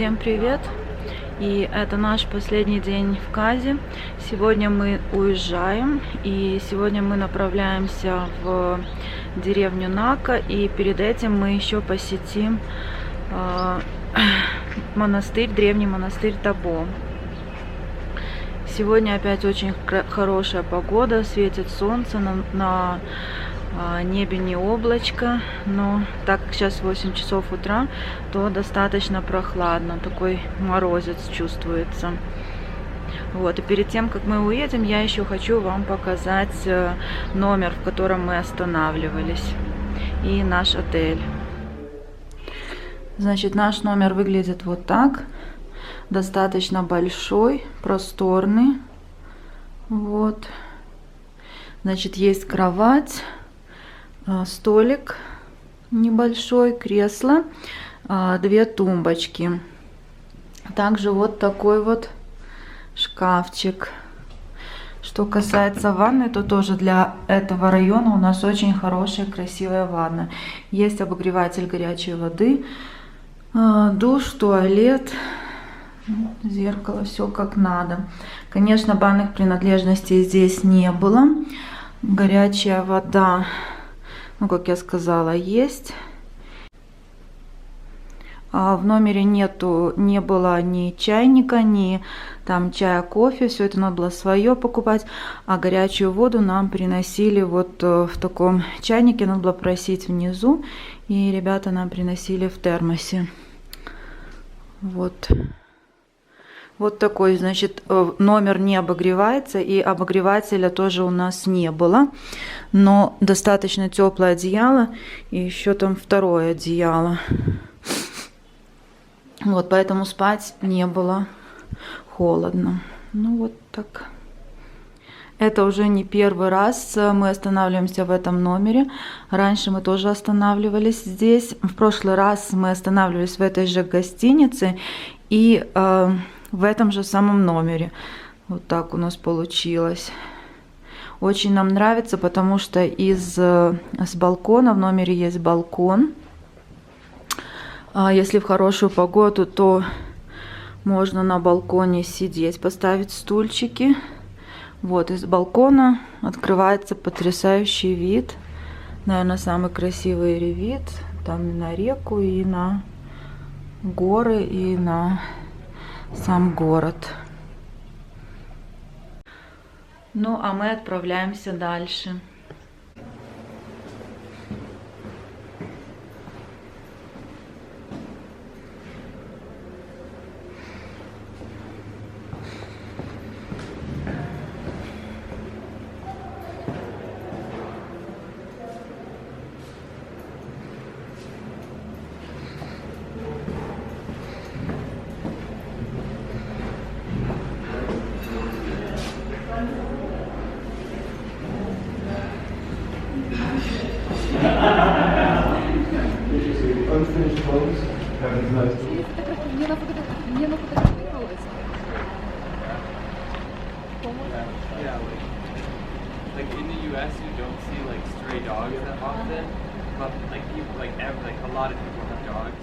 Всем привет! И это наш последний день в Кази. Сегодня мы уезжаем, и сегодня мы направляемся в деревню Нака, и перед этим мы еще посетим монастырь, древний монастырь Табо. Сегодня опять очень хорошая погода, светит солнце, на небе не облачко, но так как сейчас 8 часов утра, то достаточно прохладно, такой морозец чувствуется. Вот, и перед тем, как мы уедем, я еще хочу вам показать номер, в котором мы останавливались, и наш отель. Значит, наш номер выглядит вот так, достаточно большой, просторный, вот. Значит, есть кровать, столик небольшой, кресло, 2 тумбочки. Также вот такой вот шкафчик. Что касается ванны, то тоже для этого района у нас очень хорошая, красивая ванна. Есть обогреватель горячей воды, душ, туалет, зеркало, все как надо. Конечно, банных принадлежностей здесь не было. Горячая вода, ну, как я сказала, есть. В номере не было ни чайника, ни там чая, кофе. Все это надо было свое покупать. А горячую воду нам приносили вот в таком чайнике. Надо было просить внизу. И ребята нам приносили в термосе. Вот. Вот такой, значит, номер не обогревается, и обогревателя тоже у нас не было. Но достаточно теплое одеяло, и еще там второе одеяло. Вот, поэтому спать не было холодно. Ну, вот так. Это уже не первый раз мы останавливаемся в этом номере. Раньше мы тоже останавливались здесь. В прошлый раз мы останавливались в этой же гостинице и в этом же самом номере. Вот так у нас получилось. Очень нам нравится, потому что с балкона, в номере есть балкон. Если в хорошую погоду, то можно на балконе сидеть, поставить стульчики. Вот, из балкона открывается потрясающий вид. Наверное, самый красивый вид. Там и на реку, и на горы, и на сам город. Ну, а мы отправляемся дальше. Like in the U.S., you don't see like stray dogs that often, but like people, like a lot of people have dogs.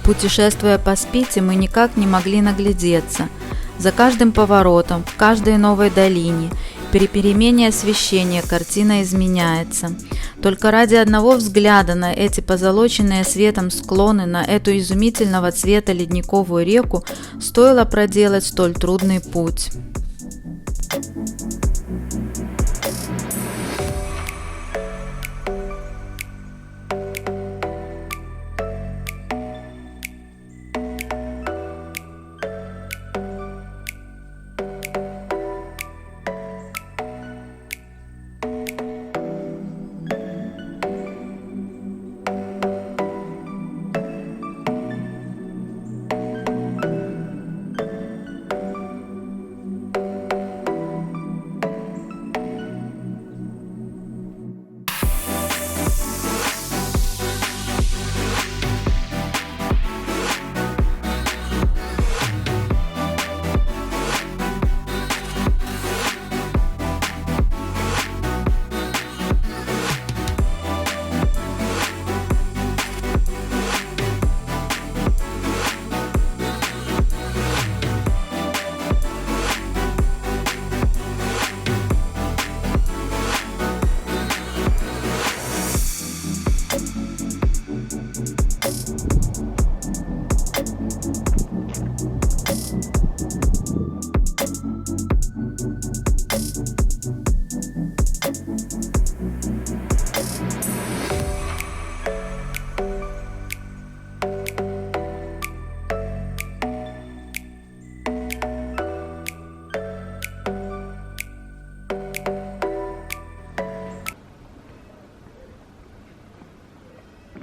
Путешествуя по Спите, мы никак не могли наглядеться. За каждым поворотом, в каждой новой долине, при перемене освещения картина изменяется. Только ради одного взгляда на эти позолоченные светом склоны, на эту изумительного цвета ледниковую реку стоило проделать столь трудный путь.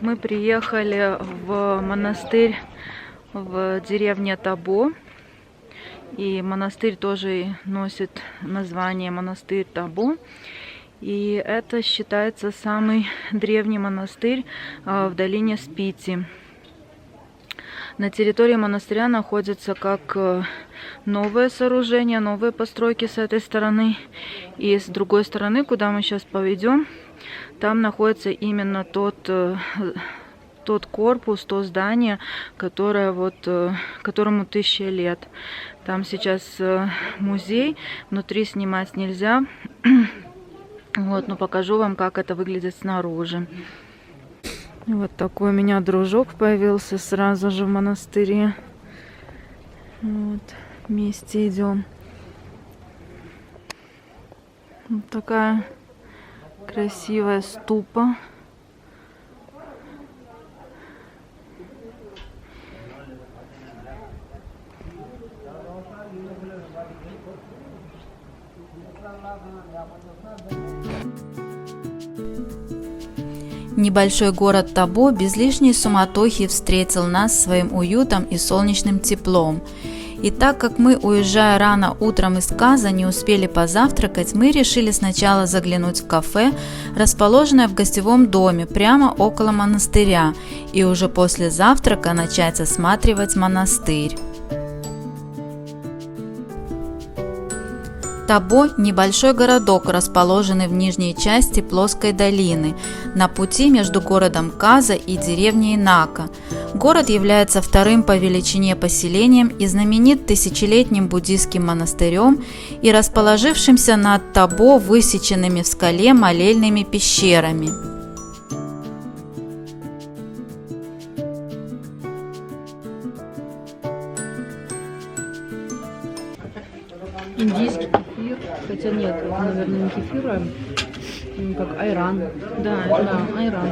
Мы приехали в монастырь в деревне Табо. И монастырь тоже носит название монастырь Табо. И это считается самый древний монастырь в долине Спити. На территории монастыря находятся как новые сооружения, новые постройки с этой стороны. И с другой стороны, куда мы сейчас поведем, там находится именно тот корпус, то здание, которое которому 1000 лет. Там сейчас музей, внутри снимать нельзя. Вот, но покажу вам, как это выглядит снаружи. Вот такой у меня дружок появился сразу же в монастыре. Вот, вместе идем. Вот такая красивая ступа. Небольшой город Табо без лишней суматохи встретил нас своим уютом и солнечным теплом. И так как мы, уезжая рано утром из Каза, не успели позавтракать, мы решили сначала заглянуть в кафе, расположенное в гостевом доме прямо около монастыря, и уже после завтрака начать осматривать монастырь. Табо – небольшой городок, расположенный в нижней части плоской долины, на пути между городом Каза и деревней Нака. Город является вторым по величине поселением и знаменит тысячелетним буддийским монастырем и расположившимся над Табо высеченными в скале молельными пещерами. Индийский кефир, хотя нет, это, наверное, не кефир, а как айран. Да, айран.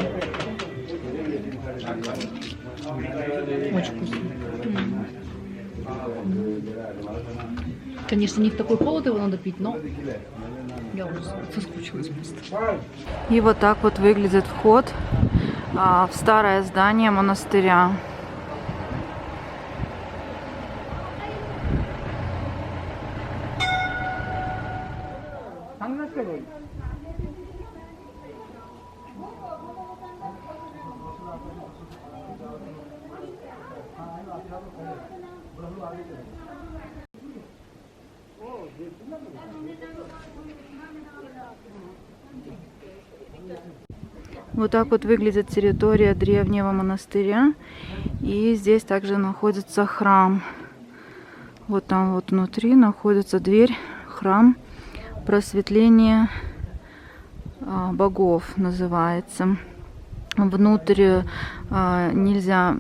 Очень вкусно. Конечно, не в такой холод его надо пить, но я уже соскучилась просто. И вот так вот выглядит вход в старое здание монастыря. Вот так вот выглядит территория древнего монастыря. И здесь также находится храм. Вот там вот внутри находится дверь, храм, просветление богов называется. Внутри нельзя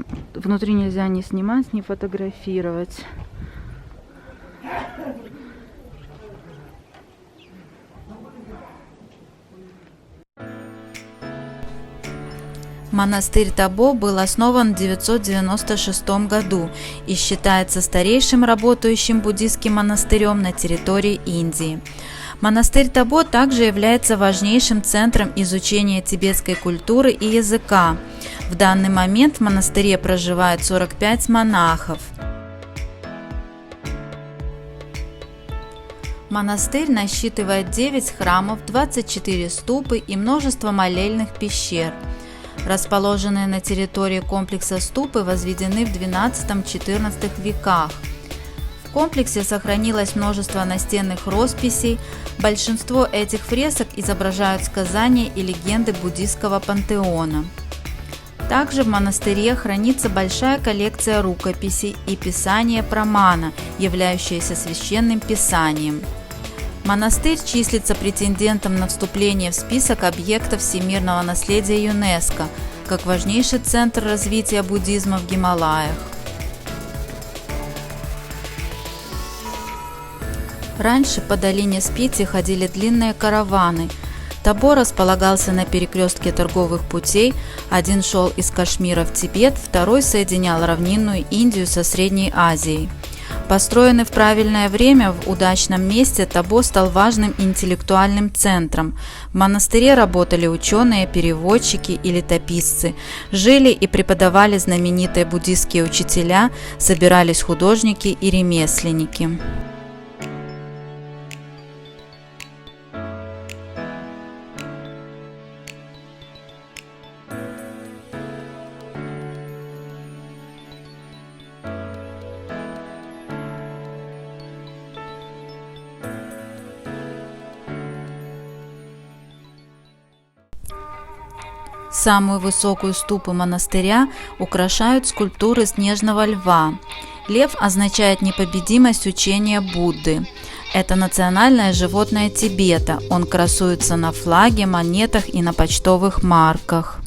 ни снимать, ни фотографировать. Монастырь Табо был основан в 996 году и считается старейшим работающим буддийским монастырем на территории Индии. Монастырь Табо также является важнейшим центром изучения тибетской культуры и языка. В данный момент в монастыре проживает 45 монахов. Монастырь насчитывает 9 храмов, 24 ступы и множество молельных пещер. Расположенные на территории комплекса ступы возведены в XII-XIV веках. В комплексе сохранилось множество настенных росписей. Большинство этих фресок изображают сказания и легенды буддийского пантеона. Также в монастыре хранится большая коллекция рукописей и писания прамана, являющиеся священным писанием. Монастырь числится претендентом на вступление в список объектов всемирного наследия ЮНЕСКО, как важнейший центр развития буддизма в Гималаях. Раньше по долине Спити ходили длинные караваны. Табо располагался на перекрестке торговых путей, один шел из Кашмира в Тибет, второй соединял равнинную Индию со Средней Азией. Построенный в правильное время в удачном месте, Табо стал важным интеллектуальным центром. В монастыре работали ученые, переводчики и летописцы, жили и преподавали знаменитые буддийские учителя, собирались художники и ремесленники. Самую высокую ступу монастыря украшают скульптуры снежного льва. Лев означает непобедимость учения Будды. Это национальное животное Тибета. Он красуется на флаге, монетах и на почтовых марках.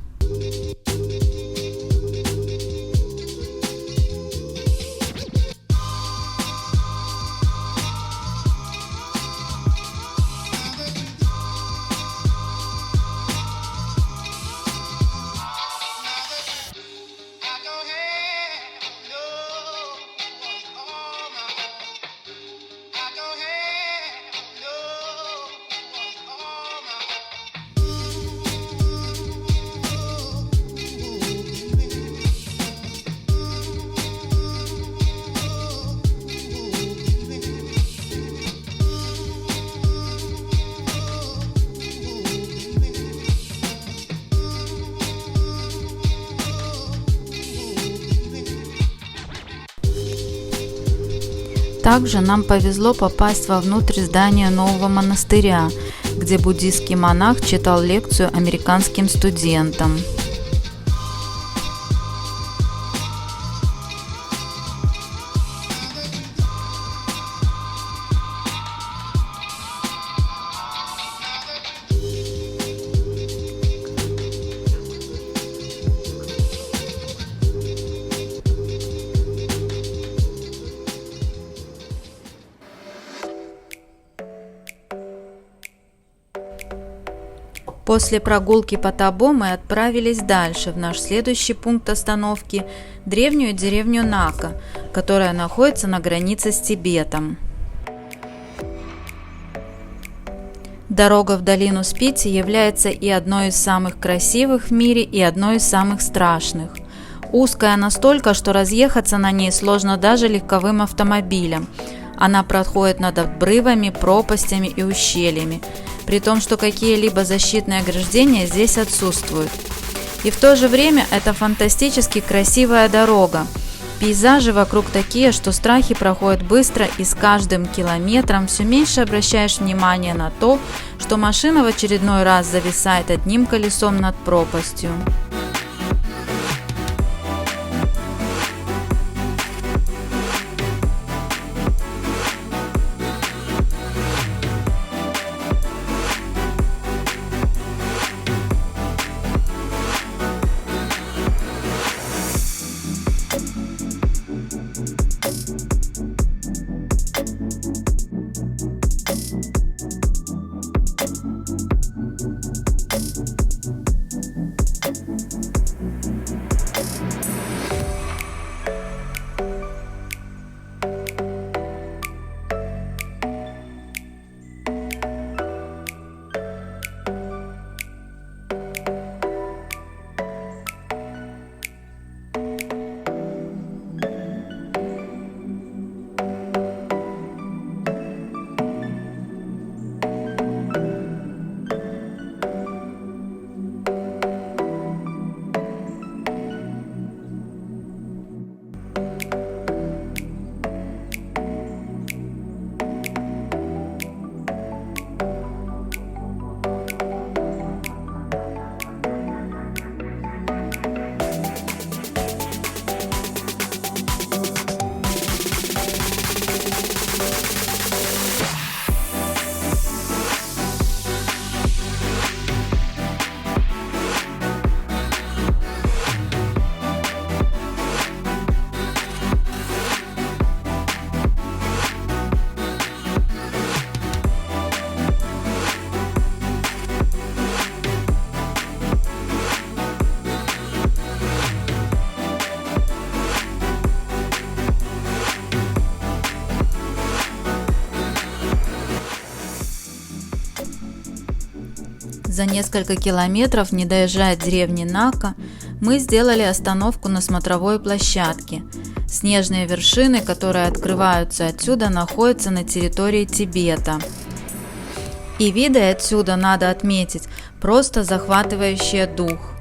Также нам повезло попасть вовнутрь здания нового монастыря, где буддийский монах читал лекцию американским студентам. После прогулки по Табо мы отправились дальше, в наш следующий пункт остановки – древнюю деревню Нака, которая находится на границе с Тибетом. Дорога в долину Спити является и одной из самых красивых в мире, и одной из самых страшных. Узкая настолько, что разъехаться на ней сложно даже легковым автомобилем. Она проходит над обрывами, пропастями и ущельями, при том, что какие-либо защитные ограждения здесь отсутствуют. И в то же время это фантастически красивая дорога. Пейзажи вокруг такие, что страхи проходят быстро, и с каждым километром все меньше обращаешь внимание на то, что машина в очередной раз зависает одним колесом над пропастью. За несколько километров, не доезжая деревни Нака, мы сделали остановку на смотровой площадке. Снежные вершины, которые открываются отсюда, находятся на территории Тибета. И виды отсюда, надо отметить, просто захватывающие дух.